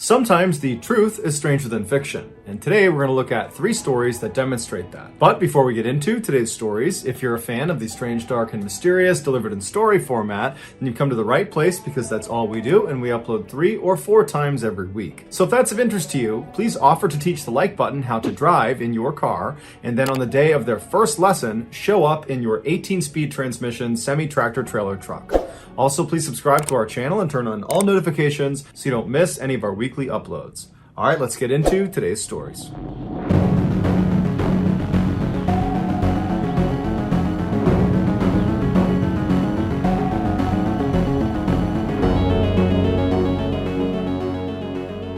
Sometimes the truth is stranger than fiction, and today we're going to look at 3 stories that demonstrate that. But before we get into today's stories, if you're a fan of the strange, dark, and mysterious delivered in story format, then you've come to the right place because that's all we do, and we upload 3 or 4 times every week. So if that's of interest to you, please offer to teach the like button how to drive in your car, and then on the day of their first lesson, show up in your 18-speed transmission semi-tractor trailer truck. Also, please subscribe to our channel and turn on all notifications so you don't miss any of our weekly uploads. All right, let's get into today's stories.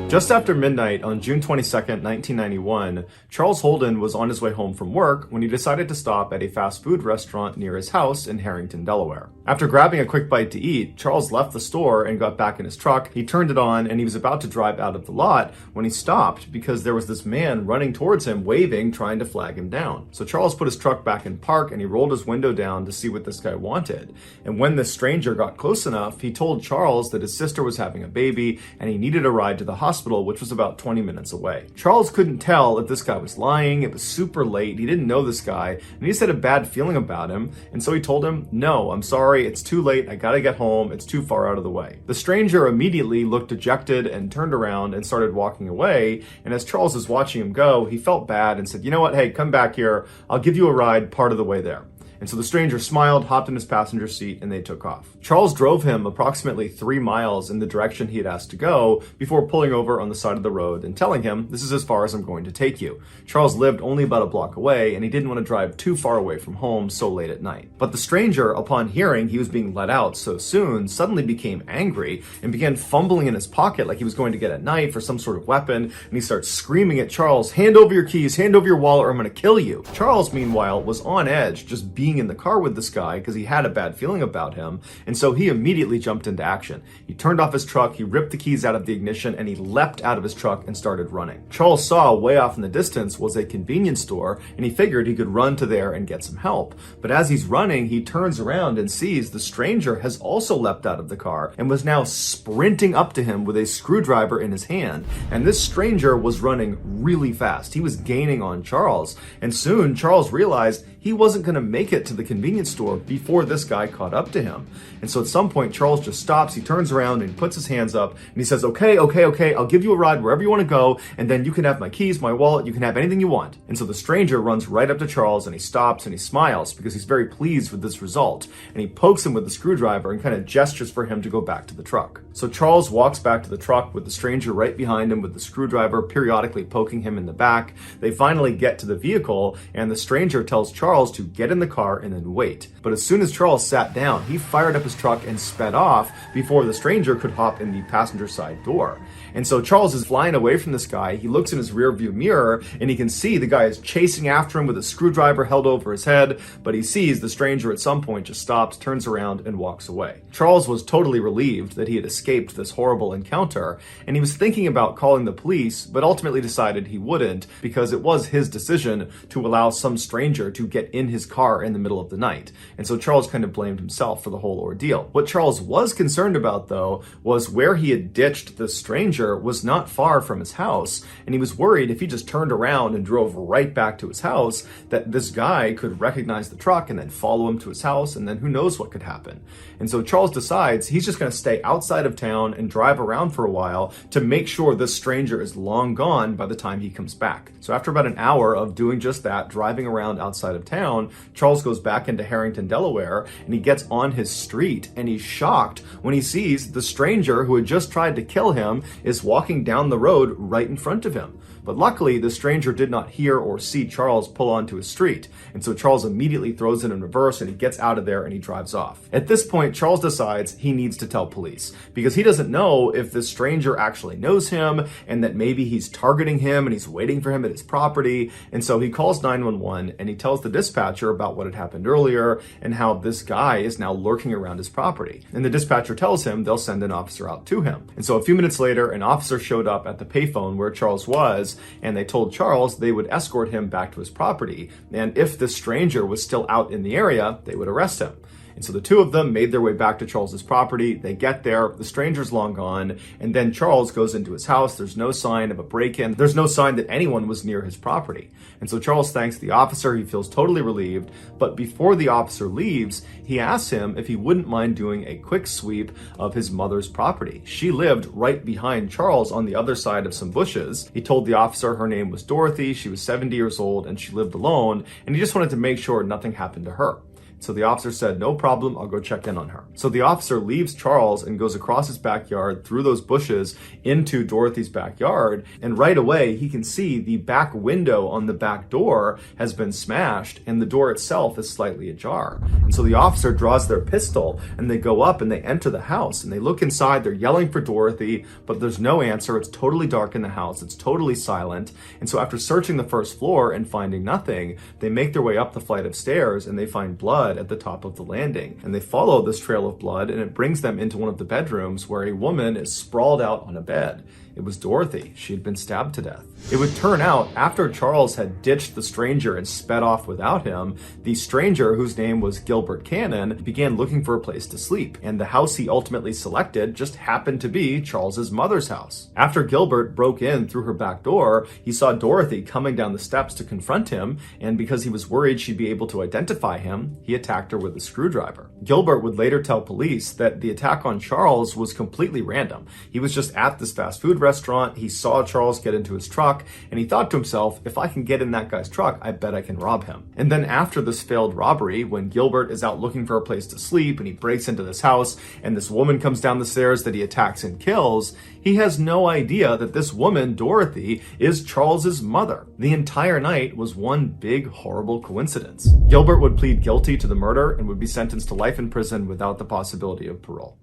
Just after midnight on June 22nd, 1991, Charles Holden was on his way home from work when he decided to stop at a fast food restaurant near his house in Harrington, Delaware. After grabbing a quick bite to eat, Charles left the store and got back in his truck. He turned it on and he was about to drive out of the lot when he stopped because there was this man running towards him, waving, trying to flag him down. So Charles put his truck back in park and he rolled his window down to see what this guy wanted. And when this stranger got close enough, he told Charles that his sister was having a baby and he needed a ride to the hospital, which was about 20 minutes away. Charles couldn't tell if this guy was lying. It was super late. He didn't know this guy, and he just had a bad feeling about him. And so he told him, "No, I'm sorry. It's too late. I gotta get home. It's too far out of the way." The stranger immediately looked dejected and turned around and started walking away. And as Charles was watching him go, he felt bad and said, "You know what? Hey, come back here. I'll give you a ride part of the way there." And so the stranger smiled, hopped in his passenger seat, and they took off. Charles drove him approximately 3 miles in the direction he had asked to go before pulling over on the side of the road and telling him, "This is as far as I'm going to take you." Charles lived only about a block away, and he didn't want to drive too far away from home so late at night. But the stranger, upon hearing he was being let out so soon, suddenly became angry and began fumbling in his pocket like he was going to get a knife or some sort of weapon, and he starts screaming at Charles, "Hand over your keys, hand over your wallet, or I'm going to kill you." Charles, meanwhile, was on edge, just being in the car with this guy because he had a bad feeling about him, and so he immediately jumped into action. He turned off his truck, he ripped the keys out of the ignition, and he leapt out of his truck and started running. Charles saw way off in the distance was a convenience store, and he figured he could run to there and get some help. But as he's running, he turns around and sees the stranger has also leapt out of the car and was now sprinting up to him with a screwdriver in his hand. And this stranger was running really fast. He was gaining on Charles, and soon Charles realized he wasn't going to make it to the convenience store before this guy caught up to him. And so at some point, Charles just stops, he turns around and he puts his hands up and he says, okay, I'll give you a ride wherever you want to go, and then you can have my keys, my wallet, you can have anything you want. And so the stranger runs right up to Charles and he stops and he smiles because he's very pleased with this result. And he pokes him with the screwdriver and kind of gestures for him to go back to the truck. So Charles walks back to the truck with the stranger right behind him with the screwdriver periodically poking him in the back. They finally get to the vehicle and the stranger tells Charles to get in the car and then wait. But as soon as Charles sat down, he fired up his truck and sped off before the stranger could hop in the passenger side door. And so Charles is flying away from this guy. He looks in his rear view mirror and he can see the guy is chasing after him with a screwdriver held over his head, but he sees the stranger at some point just stops, turns around, and walks away. Charles was totally relieved that he had escaped this horrible encounter, and he was thinking about calling the police, but ultimately decided he wouldn't because it was his decision to allow some stranger to get in his car in the middle of the night. And so Charles kind of blamed himself for the whole ordeal. What Charles was concerned about, though, was where he had ditched the stranger was not far from his house, and he was worried if he just turned around and drove right back to his house that this guy could recognize the truck and then follow him to his house, and then who knows what could happen. And so Charles decides he's just going to stay outside of town and drive around for a while to make sure this stranger is long gone by the time he comes back. So after about an hour of doing just that, driving around outside of town, Charles goes back into Harrington, Delaware, and he gets on his street, and he's shocked when he sees the stranger who had just tried to kill him is walking down the road right in front of him. But luckily, the stranger did not hear or see Charles pull onto his street, and so Charles immediately throws it in reverse and he gets out of there and he drives off. At this point, Charles decides he needs to tell police because he doesn't know if this stranger actually knows him and that maybe he's targeting him and he's waiting for him at his property. And so he calls 911 and he tells the dispatcher about what had happened earlier and how this guy is now lurking around his property. And the dispatcher tells him they'll send an officer out to him. And so a few minutes later, an officer showed up at the payphone where Charles was, and they told Charles they would escort him back to his property, and if the stranger was still out in the area, they would arrest him. And so the two of them made their way back to Charles's property. They get there, the stranger's long gone, and then Charles goes into his house. There's no sign of a break-in. There's no sign that anyone was near his property. And so Charles thanks the officer. He feels totally relieved. But before the officer leaves, he asks him if he wouldn't mind doing a quick sweep of his mother's property. She lived right behind Charles on the other side of some bushes. He told the officer her name was Dorothy. She was 70 years old and she lived alone. And he just wanted to make sure nothing happened to her. So the officer said, no problem, I'll go check in on her. So the officer leaves Charles and goes across his backyard through those bushes into Dorothy's backyard. And right away, he can see the back window on the back door has been smashed and the door itself is slightly ajar. And so the officer draws their pistol and they go up and they enter the house and they look inside. They're yelling for Dorothy, but there's no answer. It's totally dark in the house. It's totally silent. And so after searching the first floor and finding nothing, they make their way up the flight of stairs and they find blood at the top of the landing. And they follow this trail of blood and it brings them into one of the bedrooms where a woman is sprawled out on a bed. It was Dorothy. She had been stabbed to death. It would turn out after Charles had ditched the stranger and sped off without him, the stranger, whose name was Gilbert Cannon, began looking for a place to sleep. And the house he ultimately selected just happened to be Charles's mother's house. After Gilbert broke in through her back door, he saw Dorothy coming down the steps to confront him. And because he was worried she'd be able to identify him, he attacked her with a screwdriver. Gilbert would later tell police that the attack on Charles was completely random. He was just at this fast food restaurant. He saw Charles get into his truck and he thought to himself, if I can get in that guy's truck, I bet I can rob him. And then after this failed robbery, when Gilbert is out looking for a place to sleep and he breaks into this house and this woman comes down the stairs that he attacks and kills, he has no idea that this woman, Dorothy, is Charles's mother. The entire night was one big horrible coincidence. Gilbert would plead guilty to the murder and would be sentenced to life in prison without the possibility of parole.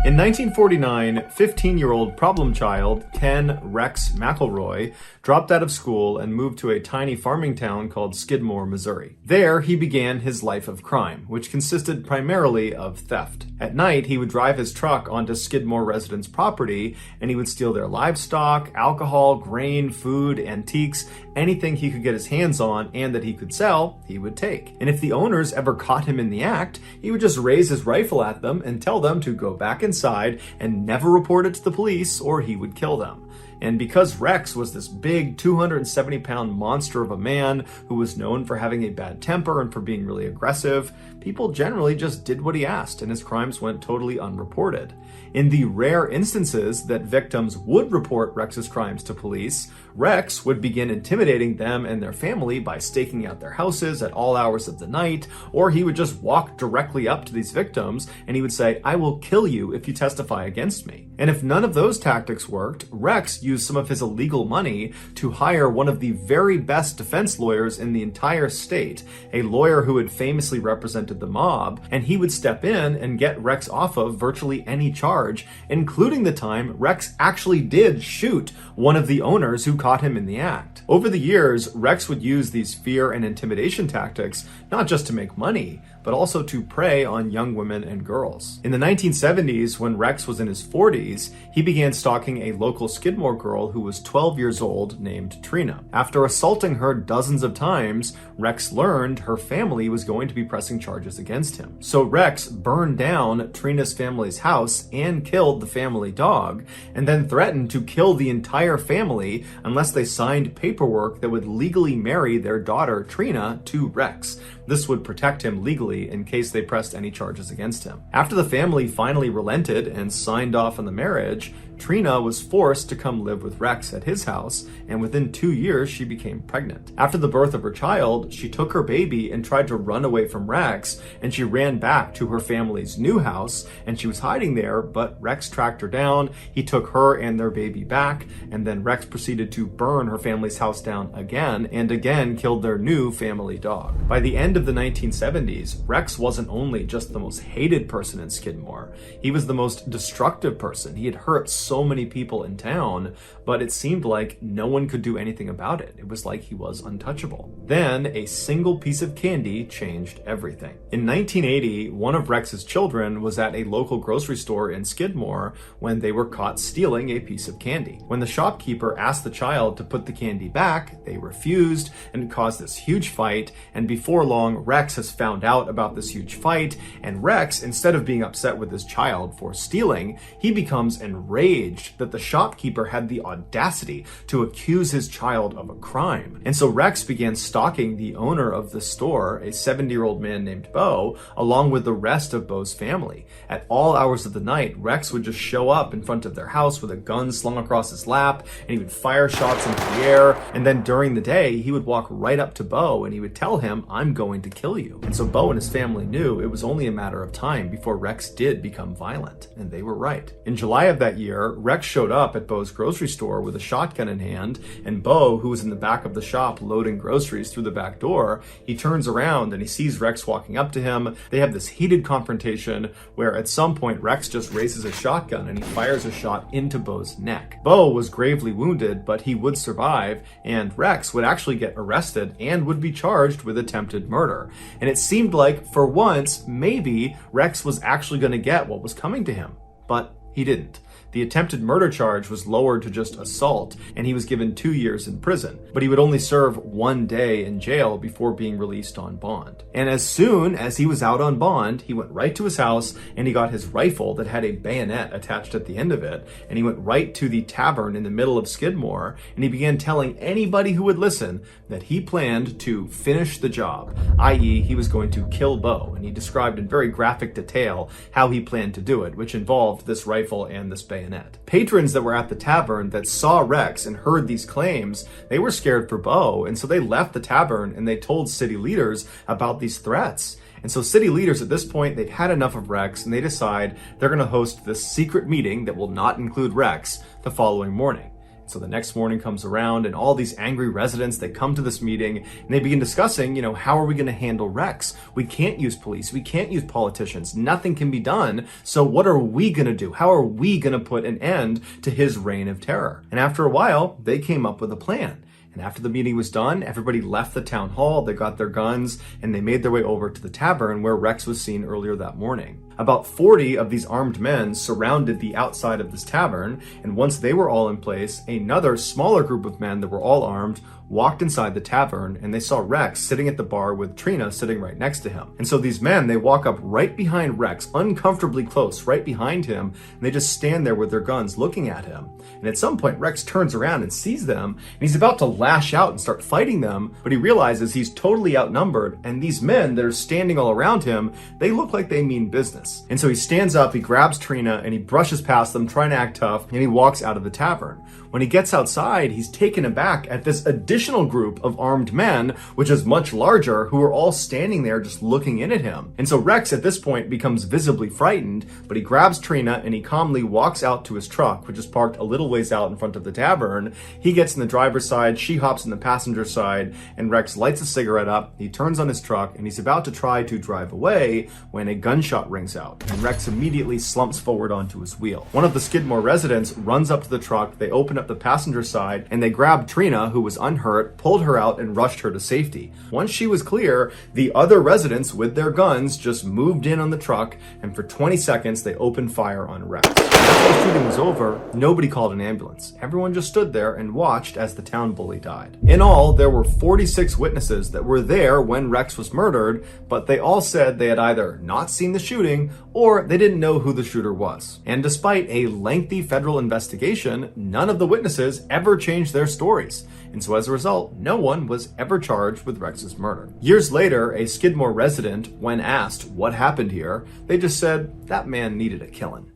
In 1949, 15-year-old problem child Ken Rex McElroy dropped out of school and moved to a tiny farming town called Skidmore, Missouri. There, he began his life of crime, which consisted primarily of theft. At night, he would drive his truck onto Skidmore residents' property, and he would steal their livestock, alcohol, grain, food, antiques, anything he could get his hands on and that he could sell, he would take. And if the owners ever caught him in the act, he would just raise his rifle at them and tell them to go back inside and never report it to the police or he would kill them. And because Rex was this big 270-pound monster of a man who was known for having a bad temper and for being really aggressive, people generally just did what he asked and his crimes went totally unreported. In the rare instances that victims would report Rex's crimes to police, Rex would begin intimidating them and their family by staking out their houses at all hours of the night, or he would just walk directly up to these victims and he would say, "I will kill you if you testify against me." And if none of those tactics worked, Rex used some of his illegal money to hire one of the very best defense lawyers in the entire state, a lawyer who had famously represented the mob, and he would step in and get Rex off of virtually any charge, including the time Rex actually did shoot one of the owners who caught him in the act. Over the years, Rex would use these fear and intimidation tactics not just to make money, but also to prey on young women and girls. In the 1970s, when Rex was in his 40s, he began stalking a local Skidmore girl who was 12 years old named Trina. After assaulting her dozens of times, Rex learned her family was going to be pressing charges against him. So Rex burned down Trina's family's house and killed the family dog, and then threatened to kill the entire family unless they signed paperwork that would legally marry their daughter Trina to Rex. This would protect him legally in case they pressed any charges against him. After the family finally relented and signed off on the marriage, Trina was forced to come live with Rex at his house, and within 2 years, she became pregnant. After the birth of her child, she took her baby and tried to run away from Rex, and she ran back to her family's new house, and she was hiding there, but Rex tracked her down. He took her and their baby back, and then Rex proceeded to burn her family's house down again, and again killed their new family dog. By the end of the 1970s, Rex wasn't only just the most hated person in Skidmore, he was the most destructive person. He had hurt so so many people in town, but it seemed like no one could do anything about it. It was like he was untouchable. Then a single piece of candy changed everything. In 1980, one of Rex's children was at a local grocery store in Skidmore when they were caught stealing a piece of candy. When the shopkeeper asked the child to put the candy back, they refused, and it caused this huge fight. And before long, Rex has found out about this huge fight, and Rex, instead of being upset with his child for stealing, he becomes enraged that the shopkeeper had the audacity to accuse his child of a crime. And so Rex began stalking the owner of the store, a 70-year-old man named Bo, along with the rest of Bo's family. At all hours of the night, Rex would just show up in front of their house with a gun slung across his lap, and he would fire shots into the air. And then during the day, he would walk right up to Bo and he would tell him, "I'm going to kill you." And so Bo and his family knew it was only a matter of time before Rex did become violent, and they were right. In July of that year, Rex showed up at Bo's grocery store with a shotgun in hand, and Bo, who was in the back of the shop loading groceries through the back door, he turns around and he sees Rex walking up to him. They have this heated confrontation where at some point Rex just raises a shotgun and he fires a shot into Bo's neck. Bo was gravely wounded, but he would survive, and Rex would actually get arrested and would be charged with attempted murder. And it seemed like, for once, maybe Rex was actually going to get what was coming to him, but he didn't. The attempted murder charge was lowered to just assault, and he was given 2 years in prison, but he would only serve 1 day in jail before being released on bond. And as soon as he was out on bond, he went right to his house and he got his rifle that had a bayonet attached at the end of it, and he went right to the tavern in the middle of Skidmore, and he began telling anybody who would listen that he planned to finish the job, i.e. he was going to kill Bo, and he described in very graphic detail how he planned to do it, which involved this rifle and this bayonet. Patrons that were at the tavern that saw Rex and heard these claims, they were scared for Bo, and so they left the tavern and they told city leaders about these threats. And so city leaders at this point, they've had enough of Rex, and they decide they're going to host this secret meeting that will not include Rex the following morning. So the next morning comes around, and all these angry residents, they come to this meeting and they begin discussing, how are we going to handle Rex? We can't use police. We can't use politicians. Nothing can be done. So what are we going to do? How are we going to put an end to his reign of terror? And after a while, they came up with a plan. And after the meeting was done, everybody left the town hall, they got their guns, and they made their way over to the tavern where Rex was seen earlier that morning. About 40 of these armed men surrounded the outside of this tavern, and once they were all in place, another smaller group of men that were all armed walked inside the tavern, and they saw Rex sitting at the bar with Trina sitting right next to him. And so these men, they walk up right behind Rex, uncomfortably close, right behind him, and they just stand there with their guns looking at him. And at some point, Rex turns around and sees them, and he's about to lash out and start fighting them, but he realizes he's totally outnumbered, and these men that are standing all around him, they look like they mean business. And so he stands up, he grabs Trina, and he brushes past them, trying to act tough, and he walks out of the tavern. When he gets outside, he's taken aback at this additional group of armed men, which is much larger, who are all standing there just looking in at him. And so Rex at this point becomes visibly frightened, but he grabs Trina and he calmly walks out to his truck, which is parked a little ways out in front of the tavern. He gets in the driver's side, she hops in the passenger side, and Rex lights a cigarette up, he turns on his truck, and he's about to try to drive away when a gunshot rings out, and Rex immediately slumps forward onto his wheel. One of the Skidmore residents runs up to the truck, they open up the passenger side, and they grabbed Trina, who was unhurt, pulled her out, and rushed her to safety. Once she was clear, the other residents with their guns just moved in on the truck, and for 20 seconds they opened fire on Rex. After the shooting was over, nobody called an ambulance. Everyone just stood there and watched as the town bully died. In all, there were 46 witnesses that were there when Rex was murdered, but they all said they had either not seen the shooting or they didn't know who the shooter was. And despite a lengthy federal investigation, none of the witnesses ever changed their stories. And so as a result, no one was ever charged with Rex's murder. Years later, a Skidmore resident, when asked what happened here, they just said, "That man needed a killing."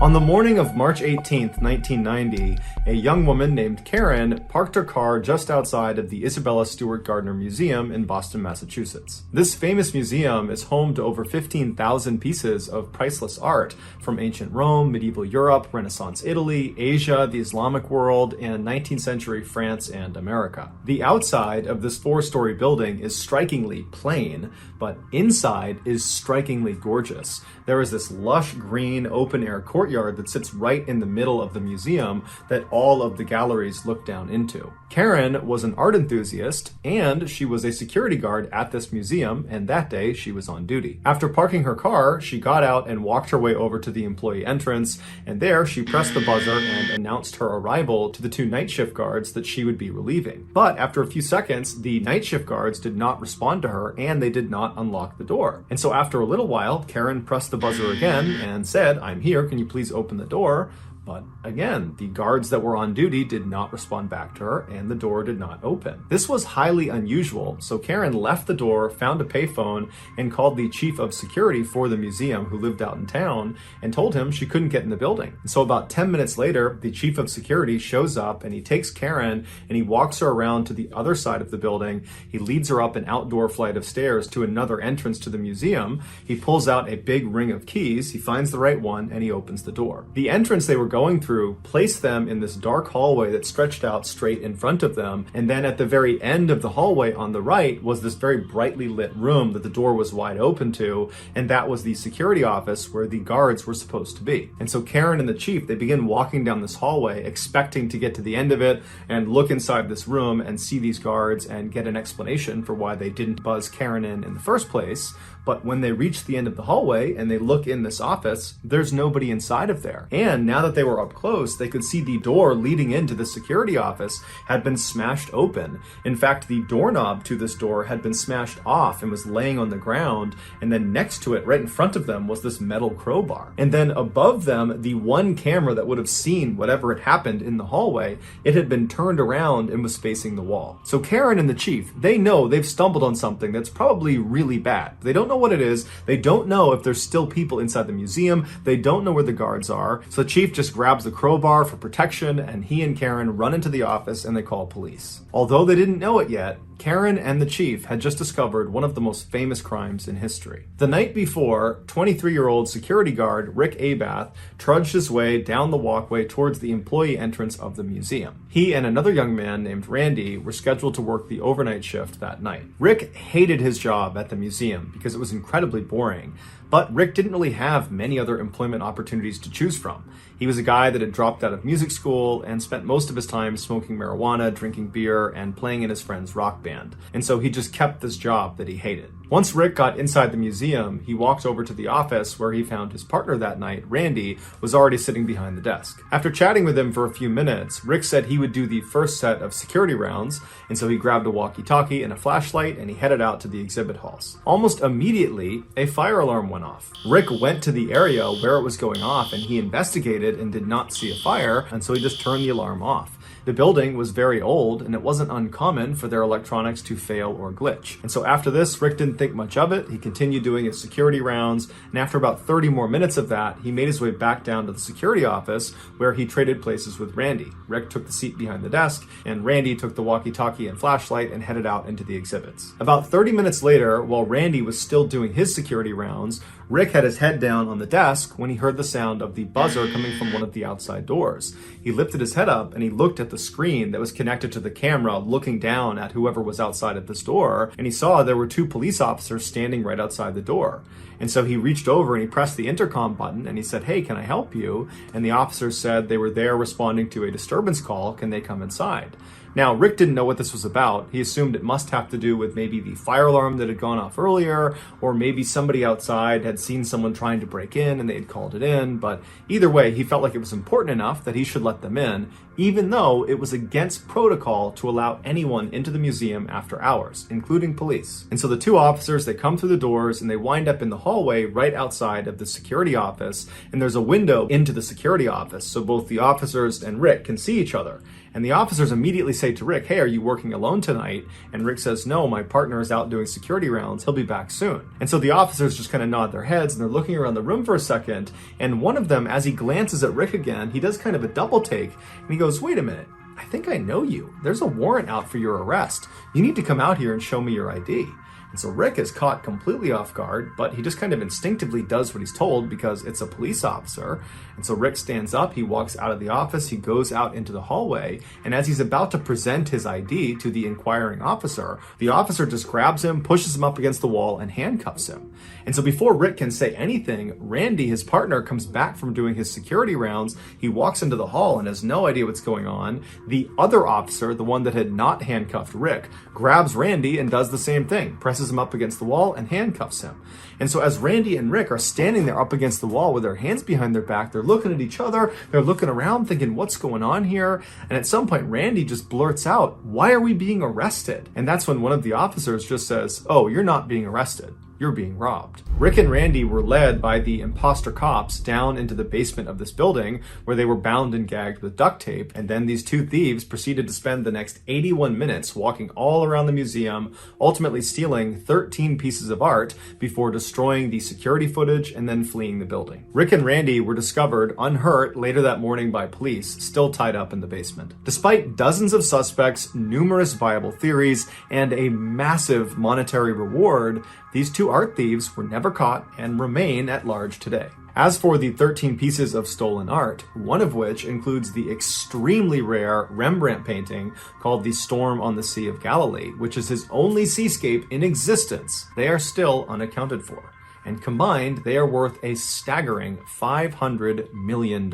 On the morning of March 18th, 1990, a young woman named Karen parked her car just outside of the Isabella Stewart Gardner Museum in Boston, Massachusetts. This famous museum is home to over 15,000 pieces of priceless art from ancient Rome, medieval Europe, Renaissance Italy, Asia, the Islamic world, and 19th century France and America. The outside of this four-story building is strikingly plain, but inside is strikingly gorgeous. There is this lush green open-air courtyard that sits right in the middle of the museum that all of the galleries look down into. Karen was an art enthusiast, and she was a security guard at this museum, and that day she was on duty. After parking her car, she got out and walked her way over to the employee entrance, and there she pressed the buzzer and announced her arrival to the two night shift guards that she would be relieving. But after a few seconds, the night shift guards did not respond to her, and they did not unlock the door. And so after a little while, Karen pressed the buzzer again and said, "I'm here, can you please open the door?" But again, the guards that were on duty did not respond back to her, and the door did not open. This was highly unusual, so Karen left the door, found a payphone, and called the chief of security for the museum, who lived out in town, and told him she couldn't get in the building. And so about 10 minutes later, the chief of security shows up, and he takes Karen, and he walks her around to the other side of the building. He leads her up an outdoor flight of stairs to another entrance to the museum. He pulls out a big ring of keys, he finds the right one, and he opens the door. The entrance they were going through placed them in this dark hallway that stretched out straight in front of them, and then at the very end of the hallway on the right was this very brightly lit room that the door was wide open to, and that was the security office where the guards were supposed to be. And so Karen and the chief, they begin walking down this hallway expecting to get to the end of it and look inside this room and see these guards and get an explanation for why they didn't buzz Karen in the first place. But when they reach the end of the hallway and they look in this office, there's nobody inside of there. And now that they were up close, they could see the door leading into the security office had been smashed open. In fact, the doorknob to this door had been smashed off and was laying on the ground. And then next to it, right in front of them, was this metal crowbar. And then above them, the one camera that would have seen whatever had happened in the hallway, it had been turned around and was facing the wall. So Karen and the chief, they know they've stumbled on something that's probably really bad. They don't know what it is. They don't know if there's still people inside the museum. They don't know where the guards are. So the chief just grabs the crowbar for protection, and he and Karen run into the office and they call police. Although they didn't know it yet, Karen and the chief had just discovered one of the most famous crimes in history. The night before, 23-year-old security guard Rick Abath trudged his way down the walkway towards the employee entrance of the museum. He and another young man named Randy were scheduled to work the overnight shift that night. Rick hated his job at the museum because it was incredibly boring, but Rick didn't really have many other employment opportunities to choose from. He was a guy that had dropped out of music school and spent most of his time smoking marijuana, drinking beer, and playing in his friend's rock band. And so he just kept this job that he hated. Once Rick got inside the museum, he walked over to the office where he found his partner that night, Randy, was already sitting behind the desk. After chatting with him for a few minutes, Rick said he would do the first set of security rounds, and so he grabbed a walkie-talkie and a flashlight and he headed out to the exhibit halls. Almost immediately, a fire alarm went off. Rick went to the area where it was going off and he investigated and did not see a fire, and so he just turned the alarm off. The building was very old, and it wasn't uncommon for their electronics to fail or glitch. And so after this, Rick didn't think much of it. He continued doing his security rounds, and after about 30 more minutes of that, he made his way back down to the security office where he traded places with Randy. Rick took the seat behind the desk, and Randy took the walkie-talkie and flashlight and headed out into the exhibits. About 30 minutes later, while Randy was still doing his security rounds, Rick had his head down on the desk when he heard the sound of the buzzer coming from one of the outside doors. He lifted his head up and he looked at the screen that was connected to the camera, looking down at whoever was outside at this door, and he saw there were two police officers standing right outside the door. And so he reached over and he pressed the intercom button and he said, "Hey, can I help you?" And the officers said they were there responding to a disturbance call. Can they come inside? Now, Rick didn't know what this was about. He assumed it must have to do with maybe the fire alarm that had gone off earlier, or maybe somebody outside had seen someone trying to break in and they had called it in. But either way, he felt like it was important enough that he should let them in, even though it was against protocol to allow anyone into the museum after hours, including police. And so the two officers, they come through the doors and they wind up in the hallway right outside of the security office. And there's a window into the security office, so both the officers and Rick can see each other. And the officers immediately say to Rick, hey, are you working alone tonight? And Rick says, no, my partner is out doing security rounds. He'll be back soon. And so the officers just kind of nod their heads and they're looking around the room for a second. And one of them, as he glances at Rick again, he does kind of a double take and he goes, wait a minute. I think I know you. There's a warrant out for your arrest. You need to come out here and show me your ID. And so Rick is caught completely off guard, but he just kind of instinctively does what he's told because it's a police officer. And so Rick stands up, he walks out of the office, he goes out into the hallway, and as he's about to present his ID to the inquiring officer, the officer just grabs him, pushes him up against the wall, and handcuffs him. And so before Rick can say anything, Randy, his partner, comes back from doing his security rounds. He walks into the hall and has no idea what's going on. The other officer, the one that had not handcuffed Rick, grabs Randy and does the same thing, presses him up against the wall and handcuffs him. And so as Randy and Rick are standing there up against the wall with their hands behind their back, they're looking at each other, they're looking around thinking, what's going on here? And at some point, Randy just blurts out, why are we being arrested? And that's when one of the officers just says, oh, you're not being arrested. You're being robbed. Rick and Randy were led by the imposter cops down into the basement of this building where they were bound and gagged with duct tape. And then these two thieves proceeded to spend the next 81 minutes walking all around the museum, ultimately stealing 13 pieces of art before destroying the security footage and then fleeing the building. Rick and Randy were discovered unhurt later that morning by police, still tied up in the basement. Despite dozens of suspects, numerous viable theories, and a massive monetary reward, these two art thieves were never caught and remain at large today. As for the 13 pieces of stolen art, one of which includes the extremely rare Rembrandt painting called The Storm on the Sea of Galilee, which is his only seascape in existence, they are still unaccounted for. And combined, they are worth a staggering $500 million.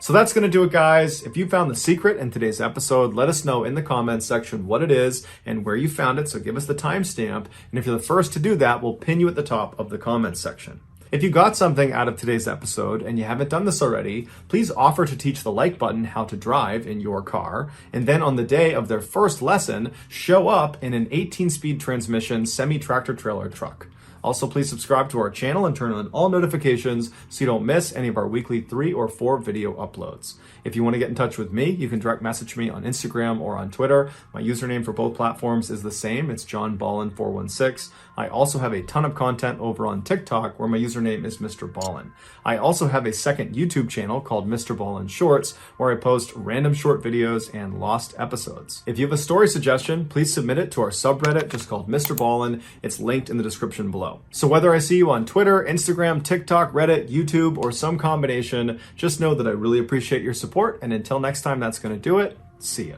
So that's going to do it, guys. If you found the secret in today's episode, let us know in the comments section what it is and where you found it, so give us the timestamp. And if you're the first to do that, we'll pin you at the top of the comments section. If you got something out of today's episode and you haven't done this already, please offer to teach the like button how to drive in your car. And then on the day of their first lesson, show up in an 18-speed transmission semi-tractor trailer truck. Also, please subscribe to our channel and turn on all notifications so you don't miss any of our weekly 3 or 4 video uploads. If you want to get in touch with me, you can direct message me on Instagram or on Twitter. My username for both platforms is the same. It's JohnBallen416. I also have a ton of content over on TikTok where my username is MrBallen. I also have a second YouTube channel called MrBallen Shorts where I post random short videos and lost episodes. If you have a story suggestion, please submit it to our subreddit just called MrBallen. It's linked in the description below. So whether I see you on Twitter, Instagram, TikTok, Reddit, YouTube, or some combination, just know that I really appreciate your support. And until next time, that's going to do it. See ya.